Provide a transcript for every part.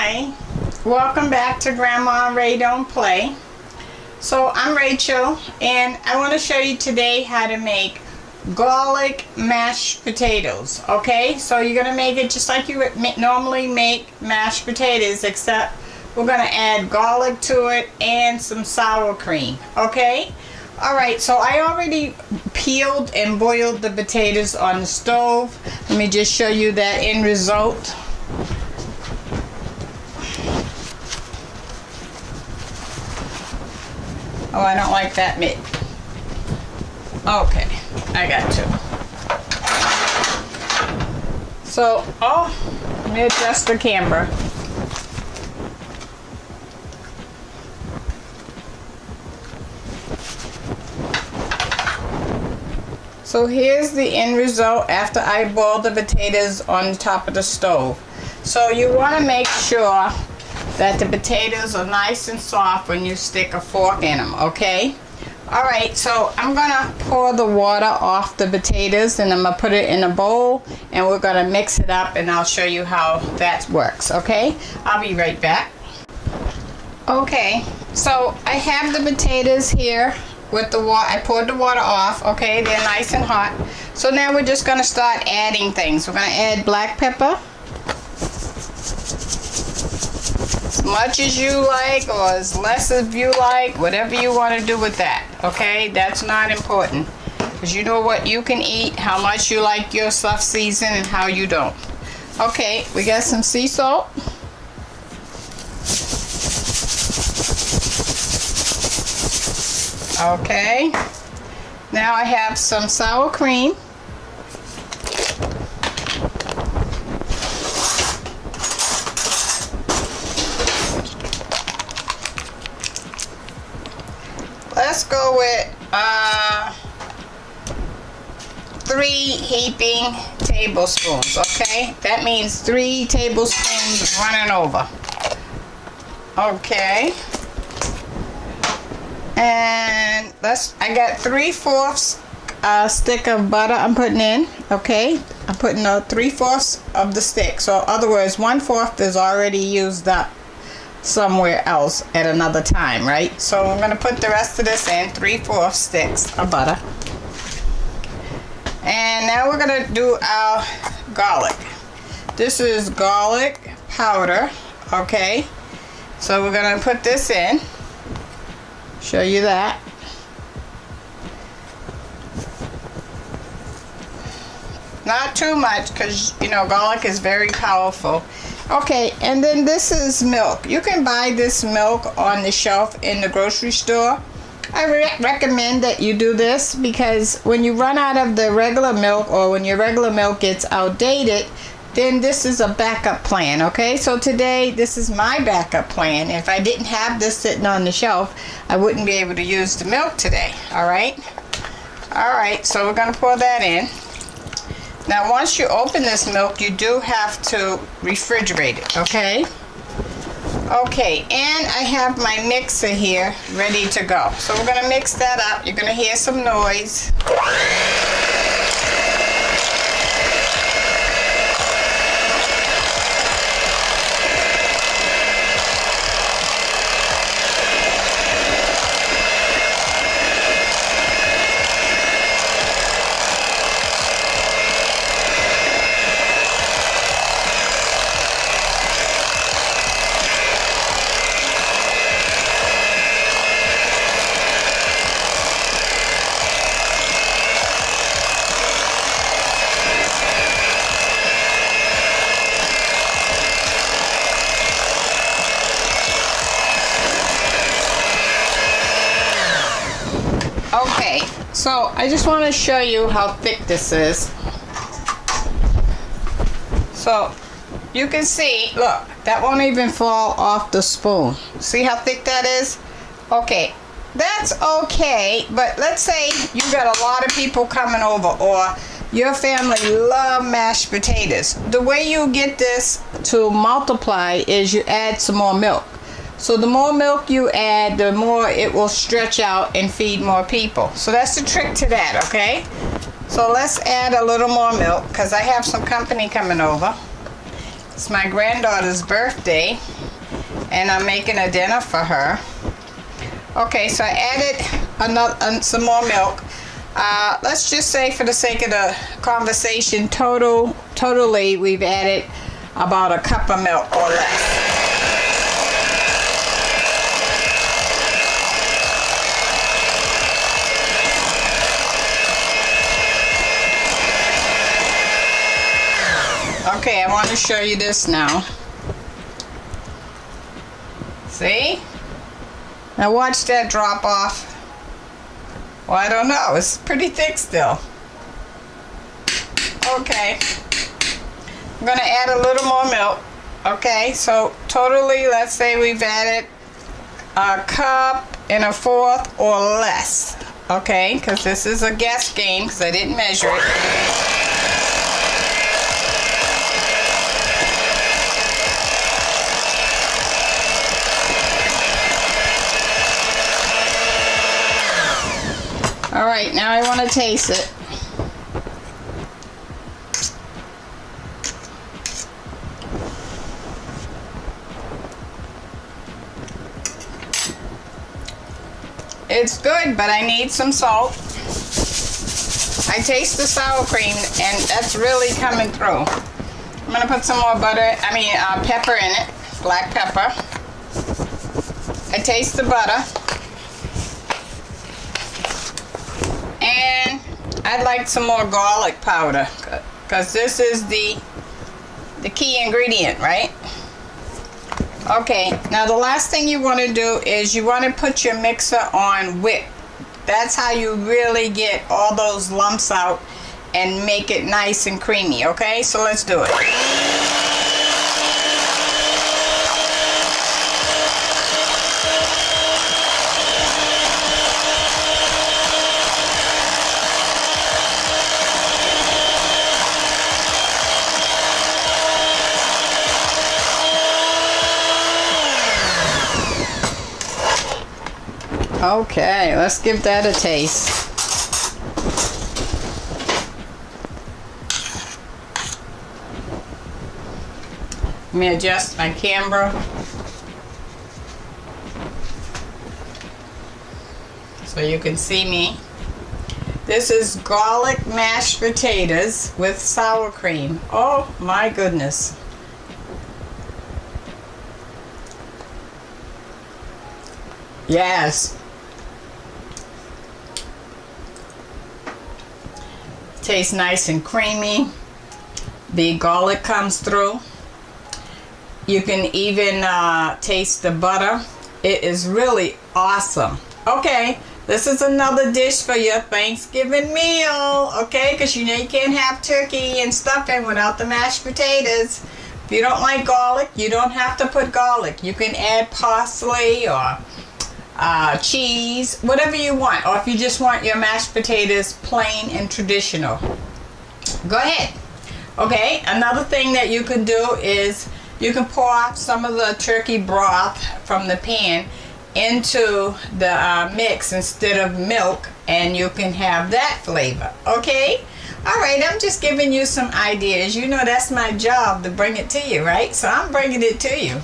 Hi, welcome back to Grandma and Ray Don't Play. So I'm Rachel and I want to show you today how to make garlic mashed potatoes. Okay, so you're going to make it just like you would normally make mashed potatoes, except we're going to add garlic to it and some sour cream. Okay, alright, so I already peeled and boiled the potatoes on the stove. Let me just show you that end result. Oh, I don't like that mitt. Okay, I got two. So, let me adjust the camera. So here's the end result after I boiled the potatoes on the top of the stove. So you want to make sure that the potatoes are nice and soft when you stick a fork in them, okay? Alright, so I'm going to pour the water off the potatoes and I'm going to put it in a bowl and we're going to mix it up and I'll show you how that works, okay? I'll be right back. Okay, so I have the potatoes here with the water. I poured the water off, okay? They're nice and hot. So now we're just going to start adding things. We're going to add black pepper. As much as you like or as less as you like, whatever you want to do with that, okay? That's not important because you know what you can eat, how much you like your stuff seasoned and how you don't. Okay, we got some sea salt. Okay, now I have some sour cream. Let's go with 3 heaping tablespoons, okay? That means 3 tablespoons running over. Okay. And I got 3/4 stick of butter I'm putting in, okay? I'm putting 3/4 of the stick. So in other words, 1/4 is already used up somewhere else at another time, right? So I'm going to put the rest of this in, 3/4 sticks of butter. And now we're going to do our garlic. This is garlic powder, okay? So we're going to put this in. Show you that. Not too much because, you know, garlic is very powerful. Okay, and then this is milk. You can buy this milk on the shelf in the grocery store. I recommend that you do this because when you run out of the regular milk or when your regular milk gets outdated, then this is a backup plan, okay? So today, this is my backup plan. If I didn't have this sitting on the shelf, I wouldn't be able to use the milk today, all right? All right, so we're gonna pour that in. Now, once you open this milk, you do have to refrigerate it, okay? Okay, and I have my mixer here ready to go. So we're gonna mix that up. You're gonna hear some noise. Okay, so I just want to show you how thick this is. So you can see, look, that won't even fall off the spoon. See how thick that is? Okay, that's okay, but let's say you got a lot of people coming over or your family love mashed potatoes. The way you get this to multiply is you add some more milk. So the more milk you add, the more it will stretch out and feed more people. So that's the trick to that, okay? So let's add a little more milk because I have some company coming over. It's my granddaughter's birthday, and I'm making a dinner for her. Okay, so I added some more milk. Let's just say, for the sake of the conversation, totally we've added about a cup of milk or less. Okay, I want to show you this now. See? Now watch that drop off. Well, I don't know. It's pretty thick still. Okay. I'm going to add a little more milk. Okay, so totally, let's say we've added a cup and a fourth or less. Okay, because this is a guess game because I didn't measure it. All right, now I want to taste it. It's good, but I need some salt. I taste the sour cream, and that's really coming through. I'm going to put some more pepper in it, black pepper. I taste the butter. And I'd like some more garlic powder, because this is the key ingredient, right? Okay, now the last thing you want to do is you want to put your mixer on whip. That's how you really get all those lumps out and make it nice and creamy, okay? So let's do it. Okay, let's give that a taste. Let me adjust my camera. So you can see me. This is garlic mashed potatoes with sour cream. Oh my goodness. Yes. Tastes nice and creamy. The garlic comes through. You can even taste the butter. It is really awesome. Okay, this is another dish for your Thanksgiving meal. Okay, because you know you can't have turkey and stuffing without the mashed potatoes. If you don't like garlic, you don't have to put garlic. You can add parsley or cheese, whatever you want, or if you just want your mashed potatoes plain and traditional, go ahead. Okay, another thing that you can do is you can pour off some of the turkey broth from the pan into the mix instead of milk, and you can have that flavor. Okay, all right, I'm just giving you some ideas. You know that's my job, to bring it to you, right? So I'm bringing it to you.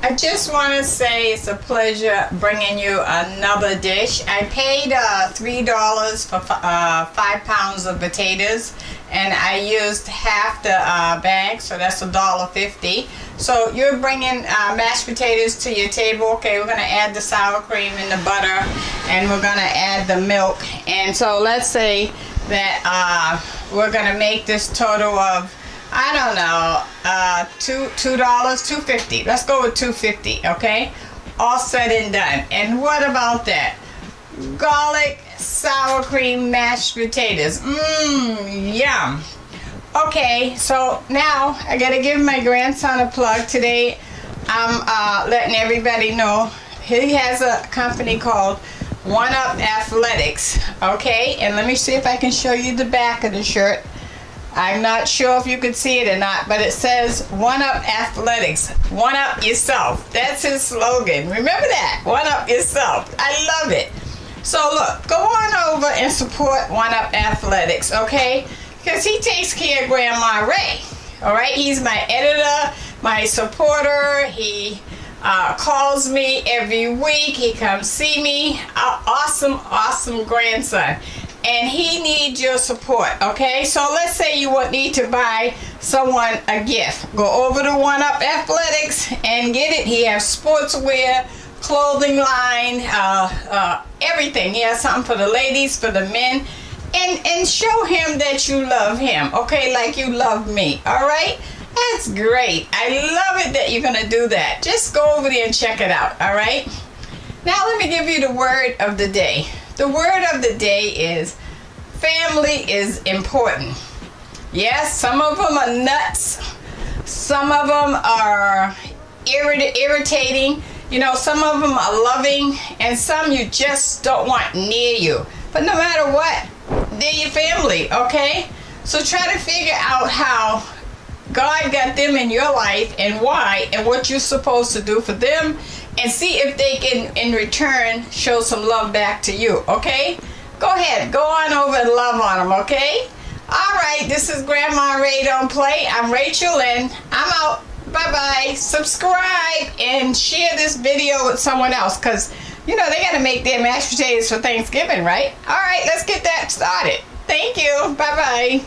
I just want to say it's a pleasure bringing you another dish. I paid $3 for 5 pounds of potatoes, and I used half the bag, so that's $1.50. So you're bringing mashed potatoes to your table. Okay, we're going to add the sour cream and the butter, and we're going to add the milk. And so let's say that we're going to make this total of, I don't know, $2.50. Let's go with $2.50, okay? All said and done. And what about that? Garlic, sour cream, mashed potatoes. Yum. Okay, so now I gotta give my grandson a plug. Today I'm letting everybody know he has a company called One Up Athletics, okay? And let me see if I can show you the back of the shirt. I'm not sure if you can see it or not, but it says One Up Athletics. One up yourself. That's his slogan. Remember that. One up yourself. I love it. So look, go on over and support One Up Athletics, okay? Because he takes care of Grandma Ray. All right, he's my editor, my supporter. He calls me every week. He comes see me. Awesome grandson. And he needs your support, okay? So let's say you would need to buy someone a gift. Go over to One Up Athletics and get it. He has sportswear, clothing line, everything. He has something for the ladies, for the men. And show him that you love him, okay? Like you love me, all right? That's great. I love it that you're going to do that. Just go over there and check it out, all right? Now let me give you the word of the day. The word of the day is family is important. Yes, some of them are nuts. Some of them are irritating. You know, some of them are loving, and some you just don't want near you. But no matter what, they're your family, okay? So try to figure out how God got them in your life and why and what you're supposed to do for them, and see if they can, in return, show some love back to you, okay? Go ahead. Go on over and love on them, okay? All right. This is Grandma Ray Don't Play. I'm Rachel, and I'm out. Bye-bye. Subscribe and share this video with someone else, because, you know, they got to make their mashed potatoes for Thanksgiving, right? All right. Let's get that started. Thank you. Bye-bye.